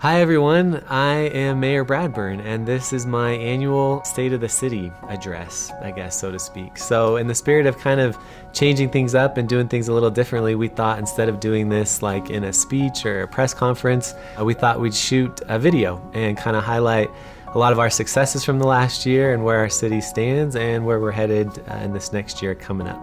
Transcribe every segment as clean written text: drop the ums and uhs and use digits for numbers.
Hi everyone, I am Mayor Bradburn, and this is my annual State of the City address, I guess, so to speak. So in the spirit of kind of changing things up and doing things a little differently, we thought instead of doing this like in a speech or a press conference, we thought we'd shoot a video and kind of highlight a lot of our successes from the last year and where our city stands and where we're headed in this next year coming up.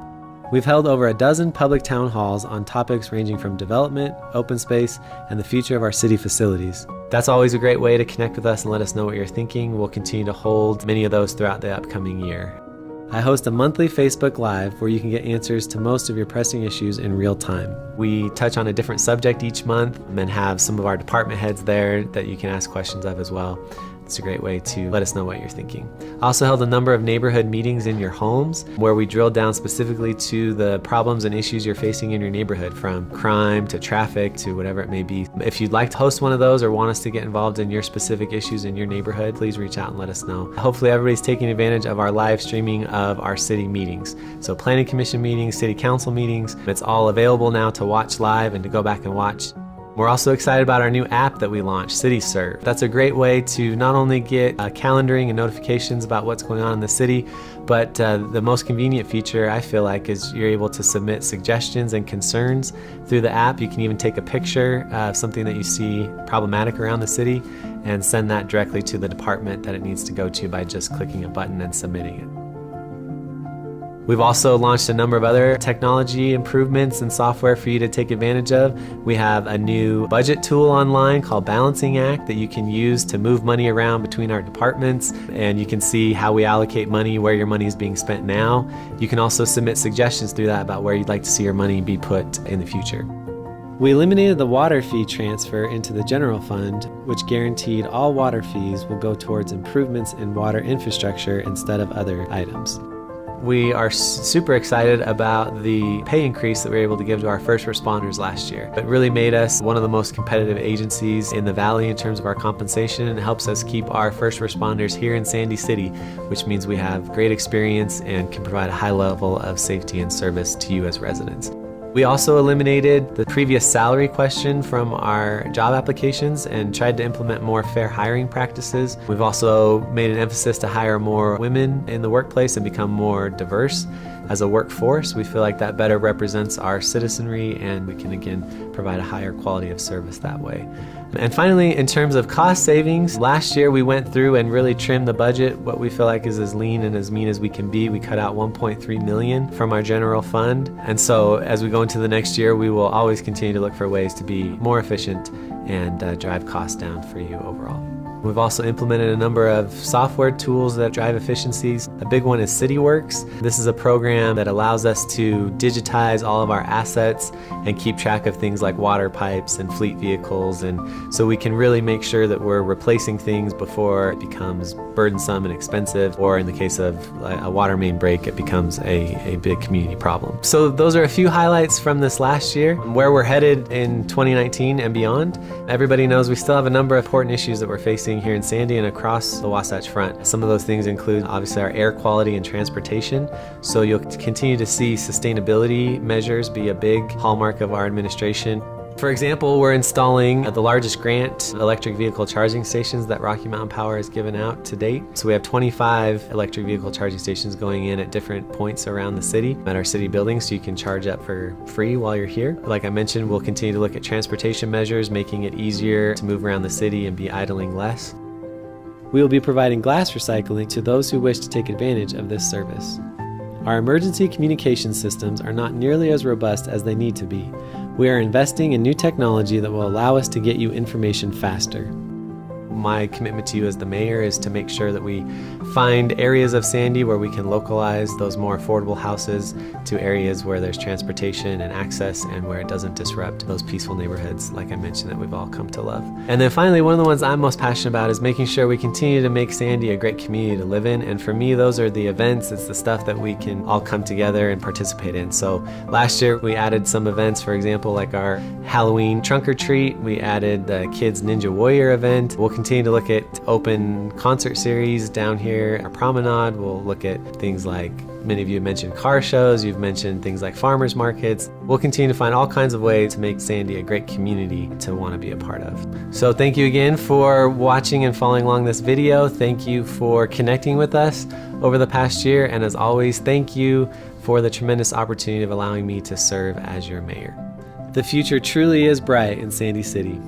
We've held over a dozen public town halls on topics ranging from development, open space, and the future of our city facilities. That's always a great way to connect with us and let us know what you're thinking. We'll continue to hold many of those throughout the upcoming year. I host a monthly Facebook Live where you can get answers to most of your pressing issues in real time. We touch on a different subject each month and have some of our department heads there that you can ask questions of as well. It's a great way to let us know what you're thinking. I also held a number of neighborhood meetings in your homes where we drilled down specifically to the problems and issues you're facing in your neighborhood, from crime to traffic to whatever it may be. If you'd like to host one of those or want us to get involved in your specific issues in your neighborhood, please reach out and let us know. Hopefully everybody's taking advantage of our live streaming of our city meetings. So planning commission meetings, city council meetings, it's all available now to watch live and to go back and watch. We're also excited about our new app that we launched, CityServe. That's a great way to not only get calendaring and notifications about what's going on in the city, but the most convenient feature I feel like is you're able to submit suggestions and concerns through the app. You can even take a picture of something that you see problematic around the city and send that directly to the department that it needs to go to by just clicking a button and submitting it. We've also launched a number of other technology improvements and software for you to take advantage of. We have a new budget tool online called Balancing Act that you can use to move money around between our departments, and you can see how we allocate money, where your money is being spent now. You can also submit suggestions through that about where you'd like to see your money be put in the future. We eliminated the water fee transfer into the general fund, which guaranteed all water fees will go towards improvements in water infrastructure instead of other items. We are super excited about the pay increase that we were able to give to our first responders last year. It really made us one of the most competitive agencies in the Valley in terms of our compensation, and helps us keep our first responders here in Sandy City, which means we have great experience and can provide a high level of safety and service to you as residents. We also eliminated the previous salary question from our job applications and tried to implement more fair hiring practices. We've also made an emphasis to hire more women in the workplace and become more diverse as a workforce. We feel like that better represents our citizenry, and we can again provide a higher quality of service that way. And finally, in terms of cost savings, last year we went through and really trimmed the budget. What we feel like is as lean and as mean as we can be. We cut out $1.3 million from our general fund. And so as we go into the next year, we will always continue to look for ways to be more efficient and drive costs down for you overall. We've also implemented a number of software tools that drive efficiencies. A big one is CityWorks. This is a program that allows us to digitize all of our assets and keep track of things like water pipes and fleet vehicles, and so we can really make sure that we're replacing things before it becomes burdensome and expensive, or in the case of a water main break, it becomes a big community problem. So those are a few highlights from this last year. Where we're headed in 2019 and beyond, everybody knows we still have a number of important issues that we're facing here in Sandy and across the Wasatch Front. Some of those things include obviously our air quality and transportation. So you'll continue to see sustainability measures be a big hallmark of our administration. For example, we're installing the largest grant electric vehicle charging stations that Rocky Mountain Power has given out to date. So we have 25 electric vehicle charging stations going in at different points around the city at our city buildings, so you can charge up for free while you're here. Like I mentioned, we'll continue to look at transportation measures, making it easier to move around the city and be idling less. We will be providing glass recycling to those who wish to take advantage of this service. Our emergency communication systems are not nearly as robust as they need to be. We are investing in new technology that will allow us to get you information faster. My commitment to you as the mayor is to make sure that we find areas of Sandy where we can localize those more affordable houses to areas where there's transportation and access and where it doesn't disrupt those peaceful neighborhoods, like I mentioned, that we've all come to love. And then finally, one of the ones I'm most passionate about is making sure we continue to make Sandy a great community to live in. And for me, those are the events. It's the stuff that we can all come together and participate in. So last year we added some events, for example, like our Halloween trunk or treat. We added the Kids Ninja Warrior event. We'll continue continue to look at open concert series down here. Our promenade, we'll look at things like, many of you have mentioned car shows, you've mentioned things like farmers markets. We'll continue to find all kinds of ways to make Sandy a great community to want to be a part of. So thank you again for watching and following along this video. Thank you for connecting with us over the past year. And as always, thank you for the tremendous opportunity of allowing me to serve as your mayor. The future truly is bright in Sandy City.